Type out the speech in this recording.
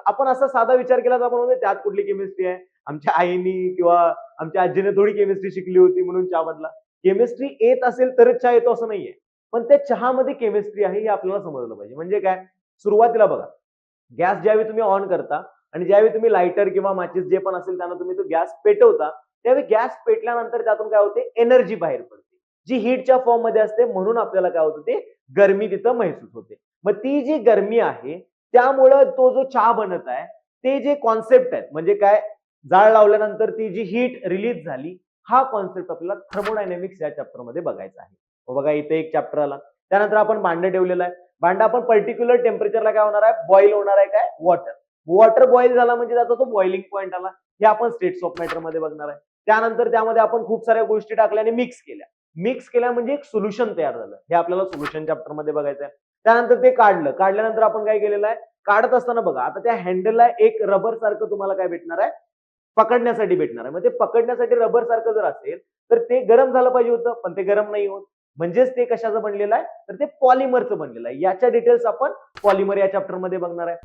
आपण असा साधा विचार केला तर आपण म्हणतो त्यात कुठली केमिस्ट्री आहे, आमच्या आईनी किंवा आमच्या आजीने थोडी केमिस्ट्री शिकली होती म्हणून चहा बनला. केमिस्ट्री येत असेल तरच चहा येतो असं नाहीये. पण त्या चहामध्ये केमिस्ट्री आहे हे आपल्याला समजलं पाहिजे. म्हणजे काय, सुरुवातीला बघा, गॅस ज्यावेळी तुम्ही ऑन करता आणि ज्यावेळी तुम्ही लायटर किंवा माचीस जे पण असेल त्यानं तुम्ही तो गॅस पेटवता, त्यावेळी गॅस पेटल्यानंतर त्यातून काय होते, एनर्जी बाहेर पडते, जी हीटच्या फॉर्म मध्ये असते. म्हणून आपल्याला काय होतं, ते गरमी तिथं महसूस होते. मग ती जी गरमी आहे त्यामुळं तो जो चहा बनत आहे, ते जे कॉन्सेप्ट आहेत, म्हणजे काय, जाळ लावल्यानंतर ती जी हीट रिलीज झाली, हा कॉन्सेप्ट आपल्याला थर्मोडायनेमिक्स या चॅप्टर मध्ये बघायचा आहे. बघा इथे एक चॅप्टर आला. त्यानंतर आपण भांडं ठेवलेलं आहे. भांडं आपण पर्टिक्युलर टेम्परेचरला काय होणार आहे, बॉईल होणार आहे. काय, वॉटर. वॉटर बॉईल झाला म्हणजे त्याचा तो बॉइलिंग पॉईंट आला. हे आपण स्टेट्स ऑफ मॅटर मध्ये बघणार आहे. त्यानंतर त्यामध्ये आपण खूप साऱ्या गोष्टी टाकल्या आणि मिक्स केल्या. मिक्स केल्या म्हणजे एक सोल्युशन तयार झालं. हे आपल्याला सोल्युशन चॅप्टर मध्ये बघायचं आहे. त्यानंतर ते काढलं. काढल्यानंतर आपण काय केलेलं आहे, काढत असताना बघा, आता त्या हँडलला एक रबर सारखं तुम्हाला काय भेटणार आहे, पकडण्यासाठी भेटणार आहे. मग ते पकडण्यासाठी रबर सारखं जर असेल तर ते गरम झालं पाहिजे होतं, पण ते गरम नाही होत. म्हणजेच ते कशाचं बनलेलं आहे, तर ते पॉलिमरचं बनलेलं आहे. याच्या डिटेल्स आपण पॉलिमर या चॅप्टर मध्ये बघणार आहे.